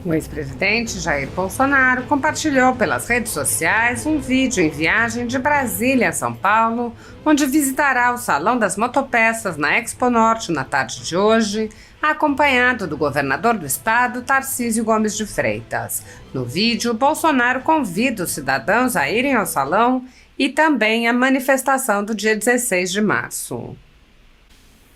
O ex-presidente Jair Bolsonaro compartilhou pelas redes sociais um vídeo em viagem de Brasília a São Paulo, onde visitará o Salão das Motopeças na Expo Norte na tarde de hoje, acompanhado do governador do estado, Tarcísio Gomes de Freitas. No vídeo, Bolsonaro convida os cidadãos a irem ao salão e também à manifestação do dia 16 de março.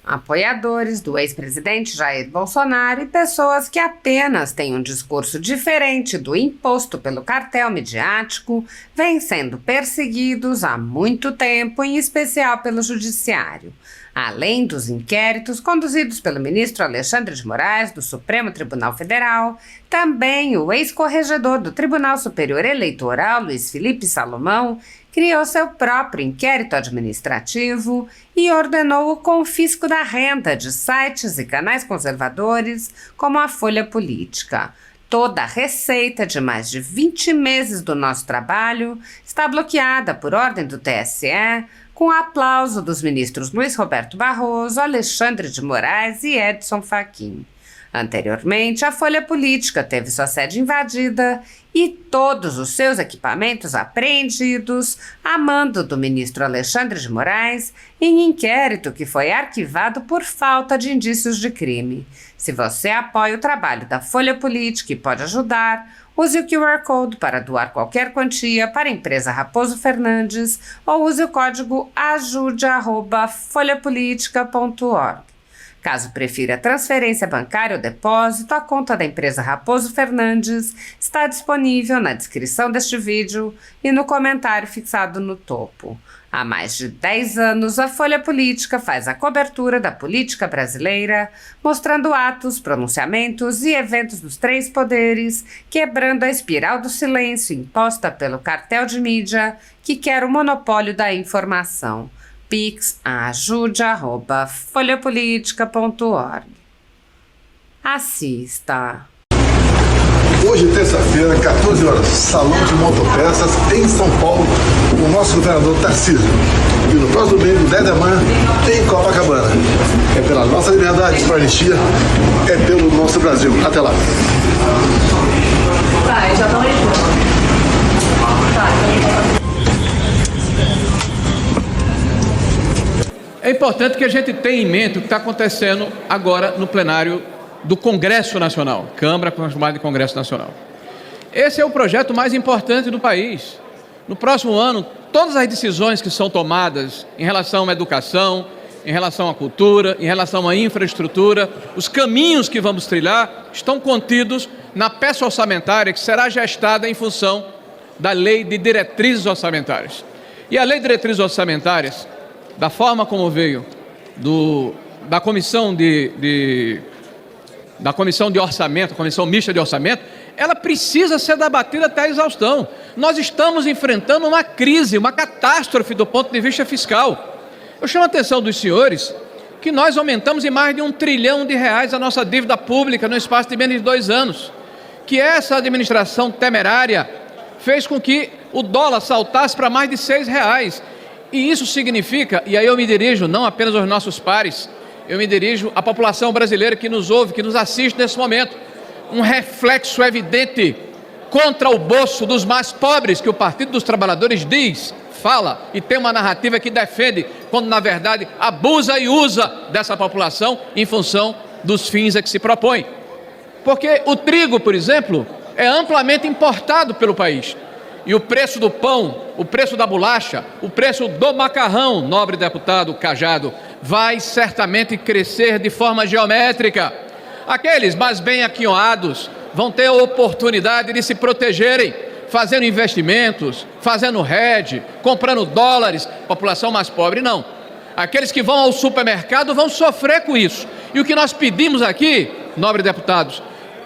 Apoiadores do ex-presidente Jair Bolsonaro e pessoas que apenas têm um discurso diferente do imposto pelo cartel midiático vêm sendo perseguidos há muito tempo, em especial pelo Judiciário. Além dos inquéritos conduzidos pelo ministro Alexandre de Moraes, do Supremo Tribunal Federal, também o ex-corregedor do Tribunal Superior Eleitoral, Luiz Felipe Salomão, criou seu próprio inquérito administrativo e ordenou o confisco da renda de sites e canais conservadores, como a Folha Política. Toda a receita de mais de 20 meses do nosso trabalho está bloqueada por ordem do TSE, com aplauso dos ministros Luiz Roberto Barroso, Alexandre de Moraes e Edson Fachin. Anteriormente, a Folha Política teve sua sede invadida e todos os seus equipamentos apreendidos a mando do ministro Alexandre de Moraes em inquérito que foi arquivado por falta de indícios de crime. Se você apoia o trabalho da Folha Política e pode ajudar, use o QR Code para doar qualquer quantia para a empresa Raposo Fernandes ou use o código ajude@folhapolitica.org. Caso prefira transferência bancária ou depósito, a conta da empresa Raposo Fernandes está disponível na descrição deste vídeo e no comentário fixado no topo. Há mais de 10 anos, a Folha Política faz a cobertura da política brasileira, mostrando atos, pronunciamentos e eventos dos três poderes, quebrando a espiral do silêncio imposta pelo cartel de mídia que quer o monopólio da informação. Pix ajude@folhapolitica.org. Assista. Hoje, terça-feira, 14 horas, Salão de Motopeças em São Paulo, com o nosso governador Tarcísio. E no próximo domingo, 10 da manhã, em Copacabana. É pela nossa liberdade, pela anistia, é pelo nosso Brasil. Até lá. Tá, já estão aí. É importante que a gente tenha em mente o que está acontecendo agora no plenário do Congresso Nacional, Câmara chamada de Congresso Nacional. Esse é o projeto mais importante do país. No próximo ano, todas as decisões que são tomadas em relação à educação, em relação à cultura, em relação à infraestrutura, os caminhos que vamos trilhar estão contidos na peça orçamentária que será gestada em função da Lei de Diretrizes Orçamentárias. E a Lei de Diretrizes Orçamentárias, da forma como veio da comissão de orçamento, comissão mista de orçamento, ela precisa ser debatida até a exaustão. Nós estamos enfrentando uma crise, uma catástrofe do ponto de vista fiscal. Eu chamo a atenção dos senhores que nós aumentamos em mais de R$1 trilhão a nossa dívida pública no espaço de menos de 2 anos, que essa administração temerária fez com que o dólar saltasse para mais de R$6. E isso significa, e aí eu me dirijo não apenas aos nossos pares, eu me dirijo à população brasileira que nos ouve, que nos assiste nesse momento, um reflexo evidente contra o bolso dos mais pobres que o Partido dos Trabalhadores diz, fala e tem uma narrativa que defende, quando na verdade abusa e usa dessa população em função dos fins a que se propõe. Porque o trigo, por exemplo, é amplamente importado pelo país. E o preço do pão, o preço da bolacha, o preço do macarrão, nobre deputado Cajado, vai certamente crescer de forma geométrica. Aqueles mais bem aquinhoados vão ter a oportunidade de se protegerem, fazendo investimentos, fazendo hedge, comprando dólares. População mais pobre, não. Aqueles que vão ao supermercado vão sofrer com isso. E o que nós pedimos aqui, nobres deputados,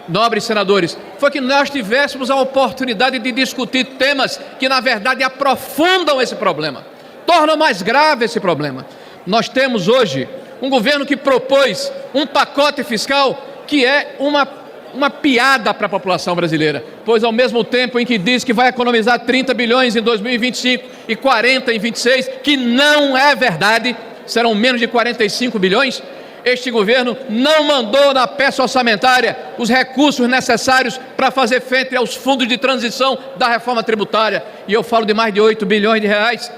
nobres senadores, foi que nós tivéssemos a oportunidade de discutir temas que na verdade aprofundam esse problema, tornam mais grave esse problema. Nós temos hoje um governo que propôs um pacote fiscal que é uma piada para a população brasileira, pois ao mesmo tempo em que diz que vai economizar 30 bilhões em 2025 e 40 em 26, que não é verdade, serão menos de 45 bilhões, Este governo não mandou na peça orçamentária os recursos necessários para fazer frente aos fundos de transição da reforma tributária. E eu falo de mais de 8 bilhões de reais.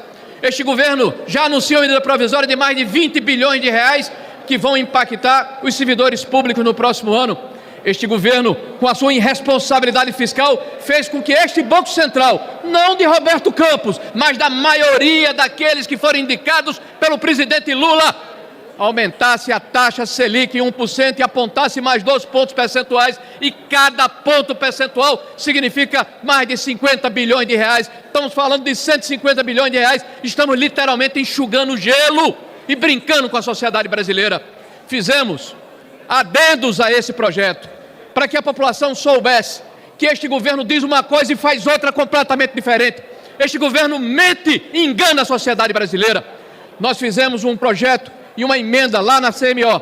Este governo já anunciou medida provisória de mais de 20 bilhões de reais que vão impactar os servidores públicos no próximo ano. Este governo, com a sua irresponsabilidade fiscal, fez com que este Banco Central, não de Roberto Campos, mas da maioria daqueles que foram indicados pelo presidente Lula, aumentasse a taxa Selic em 1% e apontasse mais 2 pontos percentuais, e cada ponto percentual significa mais de 50 bilhões de reais. Estamos falando de 150 bilhões de reais, estamos literalmente enxugando gelo e brincando com a sociedade brasileira. Fizemos adendos a esse projeto, para que a população soubesse que este governo diz uma coisa e faz outra completamente diferente. Este governo mente e engana a sociedade brasileira. Nós fizemos um projeto e uma emenda lá na CMO,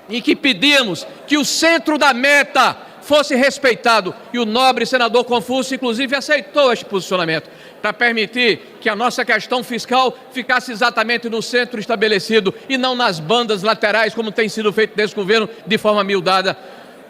em que pedíamos que o centro da meta fosse respeitado, e o nobre senador Confúcio, inclusive, aceitou este posicionamento, para permitir que a nossa questão fiscal ficasse exatamente no centro estabelecido e não nas bandas laterais, como tem sido feito nesse governo, de forma miudada,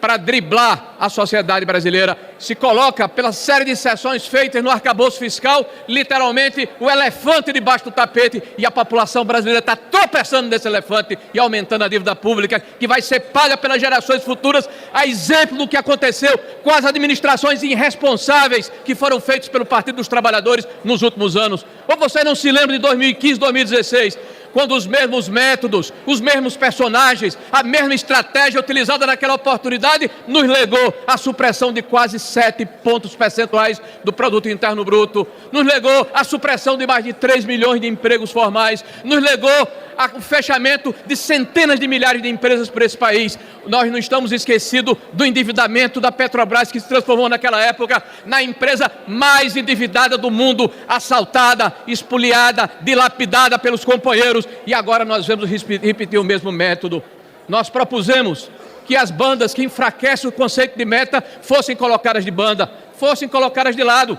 para driblar a sociedade brasileira. Se coloca, pela série de sessões feitas no arcabouço fiscal, literalmente o elefante debaixo do tapete, e a população brasileira está tropeçando nesse elefante e aumentando a dívida pública, que vai ser paga pelas gerações futuras, a exemplo do que aconteceu com as administrações irresponsáveis que foram feitas pelo Partido dos Trabalhadores nos últimos anos. Ou você não se lembra de 2015, 2016, quando os mesmos métodos, os mesmos personagens, a mesma estratégia utilizada naquela oportunidade nos legou a supressão de quase 7 pontos percentuais do Produto Interno Bruto, nos legou a supressão de mais de 3 milhões de empregos formais, nos legou o fechamento de centenas de milhares de empresas por esse país. Nós não estamos esquecidos do endividamento da Petrobras, que se transformou naquela época na empresa mais endividada do mundo, assaltada, espoliada, dilapidada pelos companheiros, e agora nós vamos repetir o mesmo método. Nós propusemos que as bandas que enfraquecem o conceito de meta fossem colocadas de banda, fossem colocadas de lado,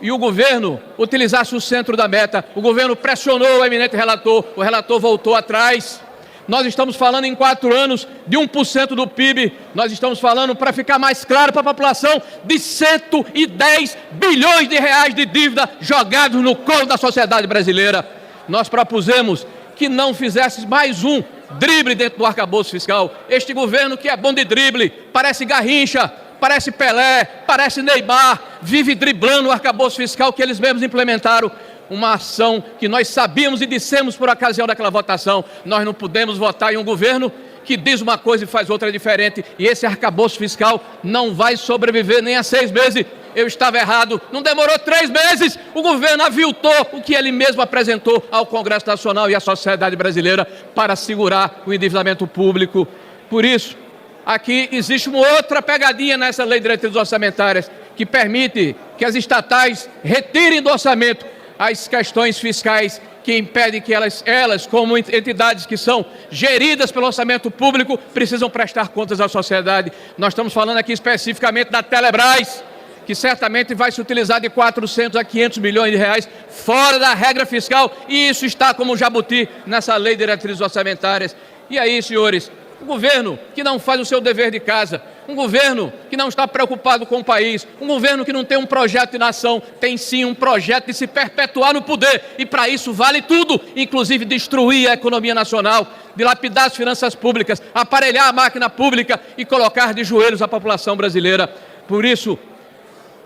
e o governo utilizasse o centro da meta. O governo pressionou o eminente relator, o relator voltou atrás. Nós estamos falando em 4 anos de 1% do PIB, nós estamos falando, para ficar mais claro para a população, de 110 bilhões de reais de dívida jogados no colo da sociedade brasileira. Nós propusemos que não fizesse mais um drible dentro do arcabouço fiscal. Este governo, que é bom de drible, parece Garrincha, parece Pelé, parece Neymar, vive driblando o arcabouço fiscal que eles mesmos implementaram. Uma ação que nós sabíamos e dissemos por ocasião daquela votação: nós não podemos votar em um governo que diz uma coisa e faz outra diferente, e esse arcabouço fiscal não vai sobreviver nem a 6 meses. Eu estava errado, não demorou 3 meses, o governo aviltou o que ele mesmo apresentou ao Congresso Nacional e à sociedade brasileira para segurar o endividamento público. Por isso, aqui existe uma outra pegadinha nessa lei de diretrizes orçamentárias, que permite que as estatais retirem do orçamento as questões fiscais que impedem que elas, como entidades que são geridas pelo orçamento público, precisam prestar contas à sociedade. Nós estamos falando aqui especificamente da Telebrás, que certamente vai se utilizar de 400 a 500 milhões de reais fora da regra fiscal, e isso está como jabuti nessa lei de diretrizes orçamentárias. E aí, senhores, um governo que não faz o seu dever de casa, um governo que não está preocupado com o país, um governo que não tem um projeto de nação, tem sim um projeto de se perpetuar no poder, e para isso vale tudo, inclusive destruir a economia nacional, dilapidar as finanças públicas, aparelhar a máquina pública e colocar de joelhos a população brasileira. Por isso,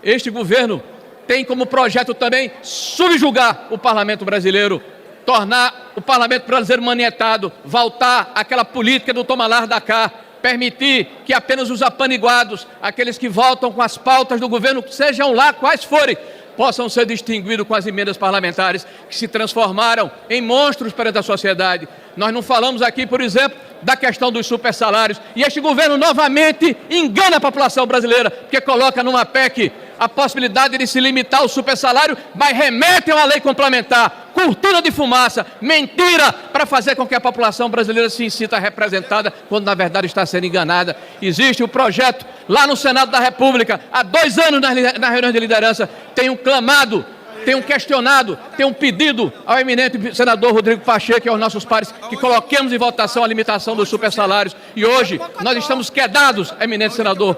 este governo tem como projeto também subjugar o parlamento brasileiro, tornar o parlamento brasileiro manietado, voltar àquela política do toma lá da cá, permitir que apenas os apaniguados, aqueles que voltam com as pautas do governo, sejam lá quais forem, possam ser distinguidos com as emendas parlamentares que se transformaram em monstros perante a sociedade. Nós não falamos aqui, por exemplo, da questão dos supersalários, e este governo novamente engana a população brasileira, porque coloca numa PEC a possibilidade de se limitar o supersalário, mas remete a uma lei complementar, cortina de fumaça, mentira, para fazer com que a população brasileira se sinta representada, quando na verdade está sendo enganada. Existe um projeto lá no Senado da República, há 2 anos nas reuniões de liderança, tenho clamado tenho questionado, tenho pedido ao eminente senador Rodrigo Pacheco e aos nossos pares que coloquemos em votação a limitação dos supersalários. E hoje nós estamos quedados, eminente senador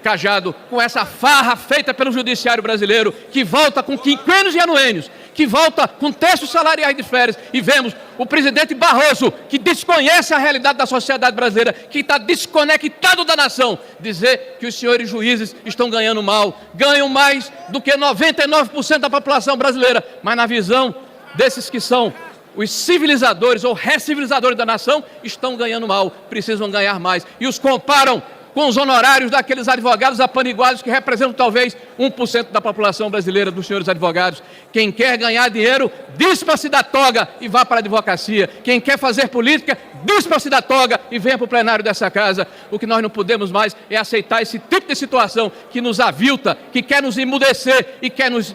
Cajado, com essa farra feita pelo judiciário brasileiro, que volta com quinquênios e anuênios, que volta com textos salariais de férias, e vemos o presidente Barroso, que desconhece a realidade da sociedade brasileira, que está desconectado da nação, dizer que os senhores juízes estão ganhando mal, ganham mais do que 99% da população brasileira, mas na visão desses que são os civilizadores ou recivilizadores da nação, estão ganhando mal, precisam ganhar mais, e os comparam com os honorários daqueles advogados apaniguados que representam talvez 1% da população brasileira, dos senhores advogados. Quem quer ganhar dinheiro, dispa-se da toga e vá para a advocacia. Quem quer fazer política, dispa-se da toga e venha para o plenário dessa casa. O que nós não podemos mais é aceitar esse tipo de situação que nos avilta, que quer nos emudecer e quer nos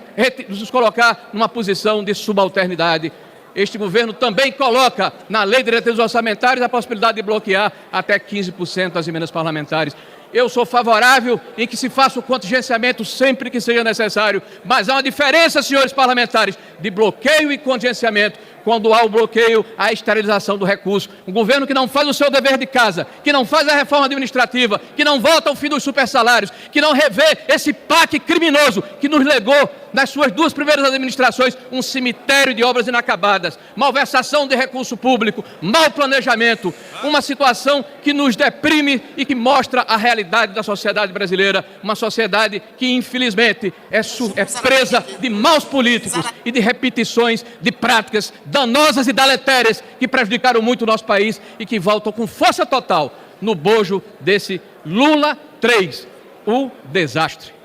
colocar numa posição de subalternidade. Este governo também coloca na Lei de Diretrizes Orçamentárias a possibilidade de bloquear até 15% das emendas parlamentares. Eu sou favorável em que se faça o contingenciamento sempre que seja necessário, mas há uma diferença, senhores parlamentares, de bloqueio e contingenciamento. Quando há o bloqueio, há a esterilização do recurso. Um governo que não faz o seu dever de casa, que não faz a reforma administrativa, que não vota ao fim dos supersalários, que não revê esse PAC criminoso que nos legou, nas suas 2 primeiras administrações, um cemitério de obras inacabadas, malversação de recurso público, mau planejamento, uma situação que nos deprime e que mostra a realidade da sociedade brasileira, uma sociedade que, infelizmente, é presa de maus políticos e de repetições de práticas danosas e deletérias que prejudicaram muito o nosso país e que voltam com força total no bojo desse Lula 3, o desastre.